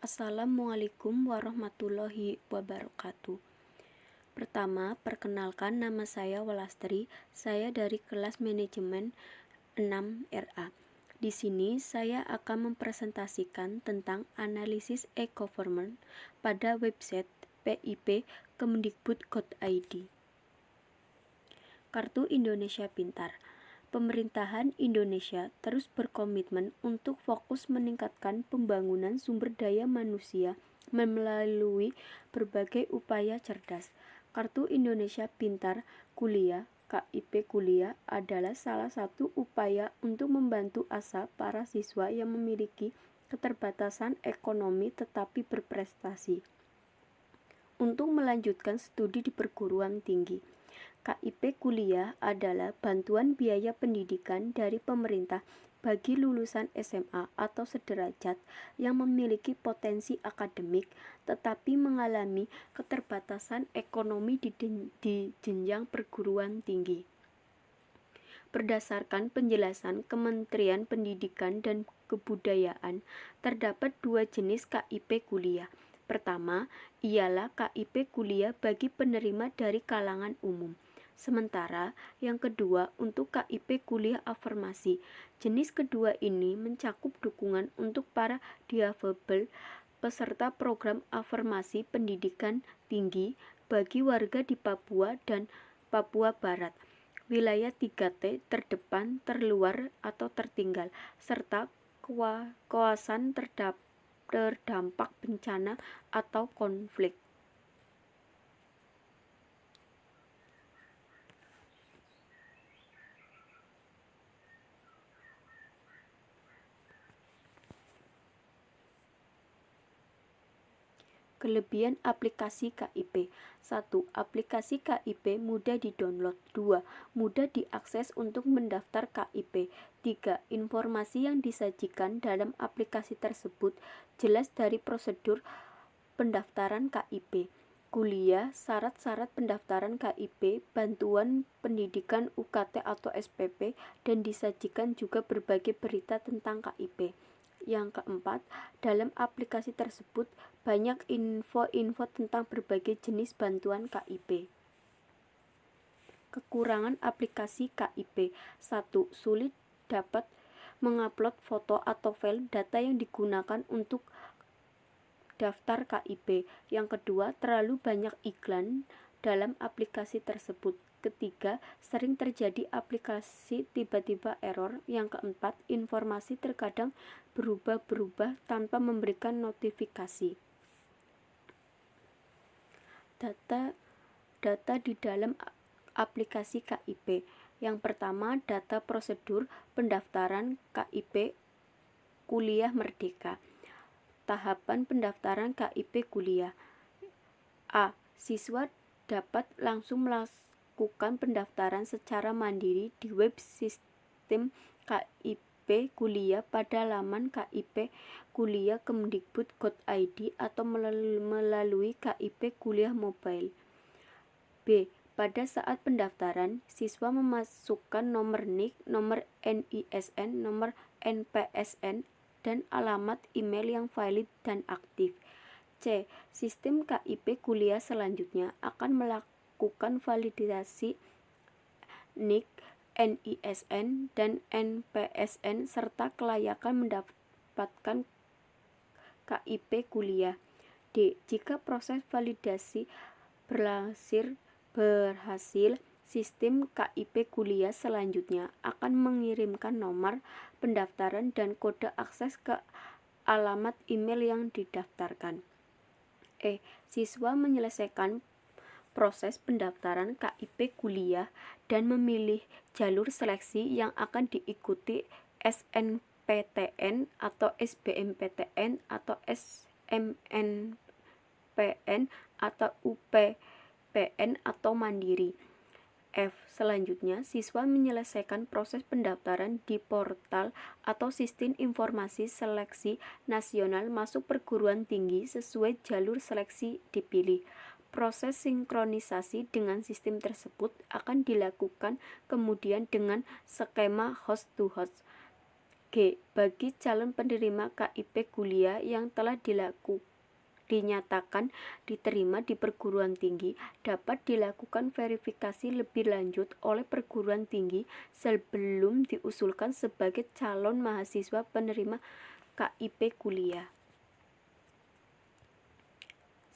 Assalamualaikum warahmatullahi wabarakatuh. Pertama, perkenalkan nama saya Walastri. Saya dari kelas manajemen 6 RA. Di sini saya akan mempresentasikan tentang analisis e-government pada website PIP Kemendikbud.id. Kartu Indonesia Pintar. Pemerintahan Indonesia terus berkomitmen untuk fokus meningkatkan pembangunan sumber daya manusia melalui berbagai upaya cerdas. Kartu Indonesia Pintar Kuliah (KIP Kuliah) adalah salah satu upaya untuk membantu asa para siswa yang memiliki keterbatasan ekonomi tetapi berprestasi untuk melanjutkan studi di perguruan tinggi. KIP Kuliah adalah bantuan biaya pendidikan dari pemerintah bagi lulusan SMA atau sederajat yang memiliki potensi akademik tetapi mengalami keterbatasan ekonomi di jenjang perguruan tinggi. Berdasarkan penjelasan Kementerian Pendidikan dan Kebudayaan, terdapat dua jenis KIP Kuliah. Pertama, ialah KIP Kuliah bagi penerima dari kalangan umum. Sementara yang kedua untuk KIP Kuliah Afirmasi. Jenis kedua ini mencakup dukungan untuk para difabel peserta program afirmasi pendidikan tinggi bagi warga di Papua dan Papua Barat, wilayah 3T terdepan, terluar, atau tertinggal, serta kawasan terdampak bencana atau konflik. Kelebihan aplikasi KIP. 1. Aplikasi KIP mudah di-download. 2. Mudah diakses untuk mendaftar KIP. 3. Informasi yang disajikan dalam aplikasi tersebut jelas dari prosedur pendaftaran KIP, kuliah, syarat-syarat pendaftaran KIP, bantuan pendidikan UKT atau SPP, dan disajikan juga berbagai berita tentang KIP. Yang keempat, dalam aplikasi tersebut banyak info-info tentang berbagai jenis bantuan KIP. Kekurangan aplikasi KIP. 1. Sulit dapat mengupload foto atau file data yang digunakan untuk daftar KIP. Yang kedua, terlalu banyak iklan dalam aplikasi tersebut. Ketiga, sering terjadi aplikasi tiba-tiba error. Yang keempat, informasi terkadang berubah-berubah tanpa memberikan notifikasi. Data di dalam aplikasi KIP. Yang pertama, data prosedur pendaftaran KIP Kuliah Merdeka. Tahapan pendaftaran KIP Kuliah. A. Siswa dapat langsung melakukan pendaftaran secara mandiri di web sistem KIP Kuliah pada laman KIP Kuliah Kemendikbud.id atau melalui KIP Kuliah Mobile. B. Pada saat pendaftaran, siswa memasukkan nomor NIK, nomor NISN, nomor NPSN, dan alamat email yang valid dan aktif. C. Sistem KIP Kuliah selanjutnya akan melakukan validasi NIK, NISN, dan NPSN serta kelayakan mendapatkan KIP Kuliah. D. Jika proses validasi berhasil, sistem KIP Kuliah selanjutnya akan mengirimkan nomor pendaftaran dan kode akses ke alamat email yang didaftarkan. E. Siswa menyelesaikan proses pendaftaran KIP Kuliah dan memilih jalur seleksi yang akan diikuti SNPTN atau SBMPTN atau SMNPN atau UPPN atau Mandiri. F. Selanjutnya, siswa menyelesaikan proses pendaftaran di portal atau sistem informasi seleksi nasional masuk perguruan tinggi sesuai jalur seleksi dipilih. Proses sinkronisasi dengan sistem tersebut akan dilakukan kemudian dengan skema host to host. G. Bagi calon penerima KIP kuliah yang telah dinyatakan diterima di perguruan tinggi, dapat dilakukan verifikasi lebih lanjut oleh perguruan tinggi sebelum diusulkan sebagai calon mahasiswa penerima KIP kuliah.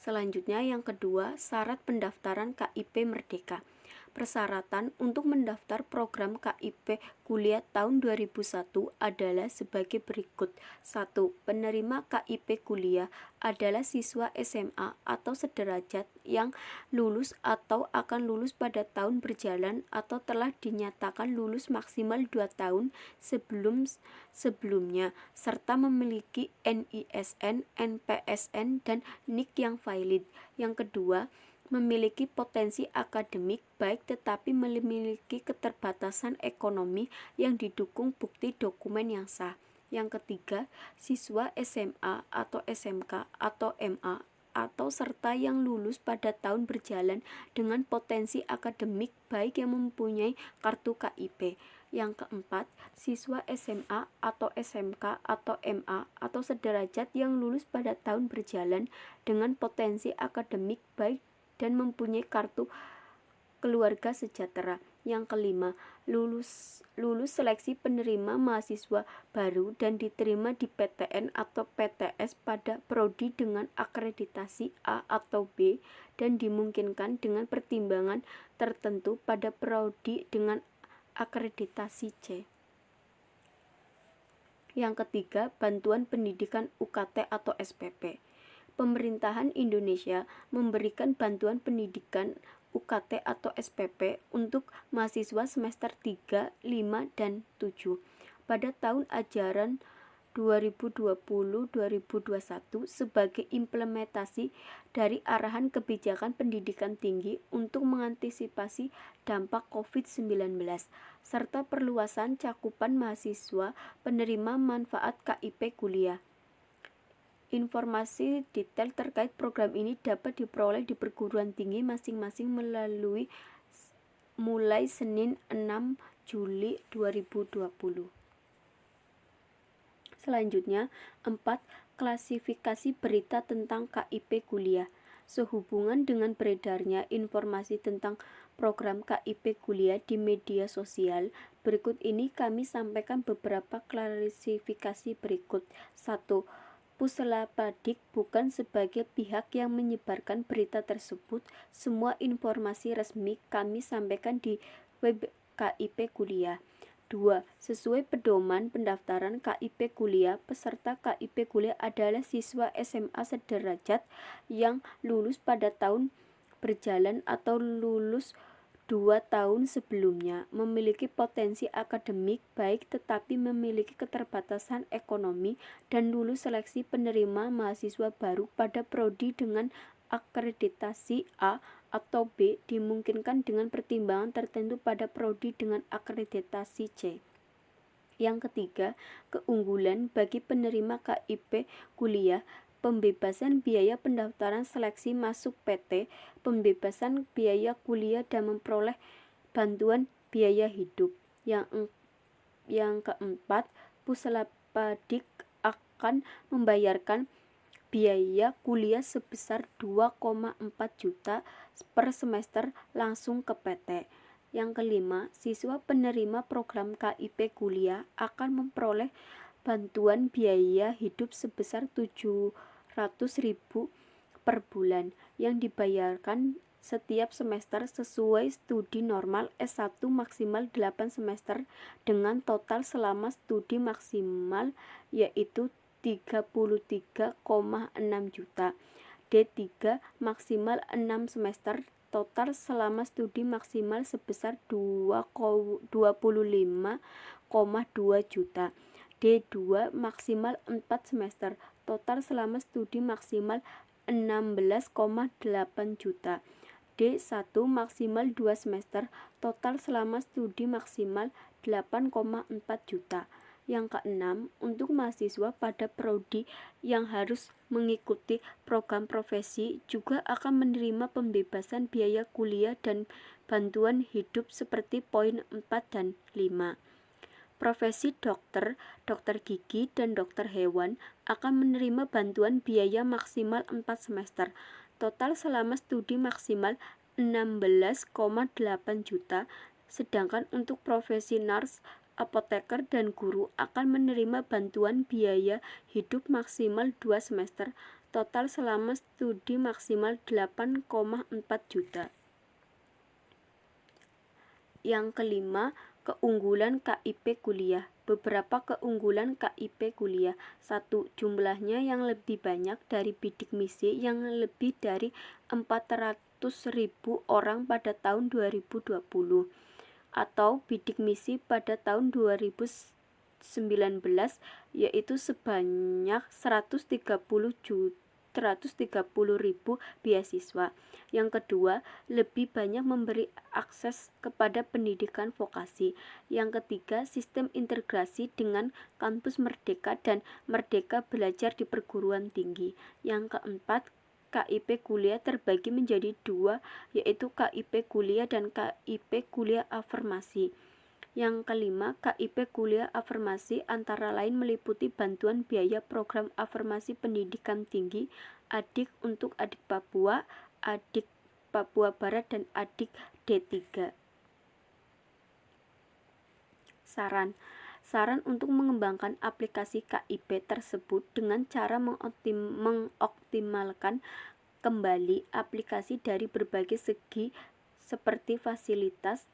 Selanjutnya yang kedua, syarat pendaftaran KIP Merdeka. Persyaratan untuk mendaftar program KIP kuliah tahun 2001 adalah sebagai berikut. 1. Penerima KIP kuliah adalah siswa SMA atau sederajat yang lulus atau akan lulus pada tahun berjalan atau telah dinyatakan lulus maksimal 2 tahun sebelumnya serta memiliki NISN, NPSN, dan NIK yang valid. Yang kedua, memiliki potensi akademik baik tetapi memiliki keterbatasan ekonomi yang didukung bukti dokumen yang sah. Yang ketiga, siswa SMA atau SMK atau MA atau serta yang lulus pada tahun berjalan dengan potensi akademik baik yang mempunyai kartu KIP. Yang keempat, siswa SMA atau SMK atau MA atau sederajat yang lulus pada tahun berjalan dengan potensi akademik baik dan mempunyai kartu keluarga sejahtera. Yang kelima, lulus seleksi penerima mahasiswa baru dan diterima di PTN atau PTS pada prodi dengan akreditasi A atau B dan dimungkinkan dengan pertimbangan tertentu pada prodi dengan akreditasi C. Yang ketiga, bantuan pendidikan UKT atau SPP. Pemerintahan Indonesia memberikan bantuan pendidikan UKT atau SPP untuk mahasiswa semester 3, 5, dan 7 pada tahun ajaran 2020-2021 sebagai implementasi dari arahan kebijakan pendidikan tinggi untuk mengantisipasi dampak COVID-19 serta perluasan cakupan mahasiswa penerima manfaat KIP kuliah. Informasi detail terkait program ini dapat diperoleh di perguruan tinggi masing-masing mulai Senin 6 Juli 2020. Selanjutnya, 4. Klasifikasi berita tentang KIP kuliah. Sehubungan dengan beredarnya informasi tentang program KIP kuliah di media sosial, berikut ini kami sampaikan beberapa klasifikasi berikut. 1. Puselapadik bukan sebagai pihak yang menyebarkan berita tersebut. Semua informasi resmi kami sampaikan di web KIP kuliah. 2. Sesuai pedoman pendaftaran KIP kuliah, peserta KIP kuliah adalah siswa SMA sederajat yang lulus pada tahun berjalan atau lulus 2 tahun sebelumnya, memiliki potensi akademik baik tetapi memiliki keterbatasan ekonomi dan lulus seleksi penerima mahasiswa baru pada prodi dengan akreditasi A atau B dimungkinkan dengan pertimbangan tertentu pada prodi dengan akreditasi C. Yang ketiga, keunggulan bagi penerima KIP kuliah, pembebasan biaya pendaftaran seleksi masuk PT, pembebasan biaya kuliah dan memperoleh bantuan biaya hidup. Yang keempat, Puselapadik akan membayarkan biaya kuliah sebesar 2,4 juta per semester langsung ke PT. Yang kelima, siswa penerima program KIP kuliah akan memperoleh bantuan biaya hidup sebesar 700.000 per bulan yang dibayarkan setiap semester sesuai studi normal S1 maksimal 8 semester dengan total selama studi maksimal yaitu 33,6 juta. D3 maksimal 6 semester total selama studi maksimal sebesar 25,2 juta. D2 maksimal 4 semester total selama studi maksimal 16,8 juta. D1 maksimal 2 semester total selama studi maksimal 8,4 juta. Yang keenam, untuk mahasiswa pada prodi yang harus mengikuti program profesi juga akan menerima pembebasan biaya kuliah dan bantuan hidup seperti poin 4 dan 5. Profesi dokter, dokter gigi, dan dokter hewan akan menerima bantuan biaya maksimal 4 semester. Total selama studi maksimal 16,8 juta, sedangkan untuk profesi nurse, apoteker, dan guru akan menerima bantuan biaya hidup maksimal 2 semester. Total selama studi maksimal 8,4 juta. Yang kelima, keunggulan KIP kuliah. Beberapa keunggulan KIP kuliah. 1. Jumlahnya yang lebih banyak dari bidik misi yang lebih dari 400.000 orang pada tahun 2020 atau bidik misi pada tahun 2019 yaitu sebanyak 130.000 beasiswa. Yang kedua, lebih banyak memberi akses kepada pendidikan vokasi. Yang ketiga, sistem integrasi dengan kampus Merdeka dan Merdeka Belajar di perguruan tinggi. Yang keempat, KIP kuliah terbagi menjadi dua, yaitu KIP kuliah dan KIP kuliah afirmasi. Yang kelima, KIP kuliah afirmasi antara lain meliputi bantuan biaya program afirmasi pendidikan tinggi, adik untuk adik Papua, adik Papua Barat, dan adik D3. Saran untuk mengembangkan aplikasi KIP tersebut dengan cara mengoptimalkan kembali aplikasi dari berbagai segi seperti fasilitas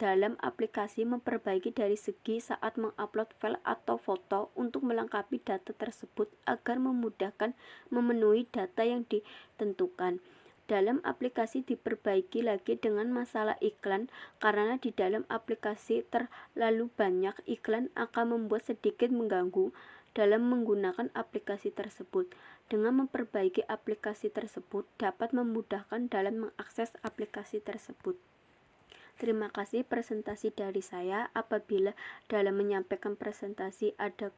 dalam aplikasi, memperbaiki dari segi saat mengupload file atau foto untuk melengkapi data tersebut agar memudahkan memenuhi data yang ditentukan. Dalam aplikasi diperbaiki lagi dengan masalah iklan, karena di dalam aplikasi terlalu banyak iklan akan membuat sedikit mengganggu dalam menggunakan aplikasi tersebut. Dengan memperbaiki aplikasi tersebut dapat memudahkan dalam mengakses aplikasi tersebut. Terima kasih presentasi dari saya. Apabila dalam menyampaikan presentasi ada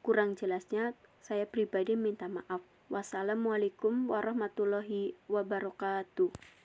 kurang jelasnya, saya pribadi minta maaf. Wassalamualaikum warahmatullahi wabarakatuh.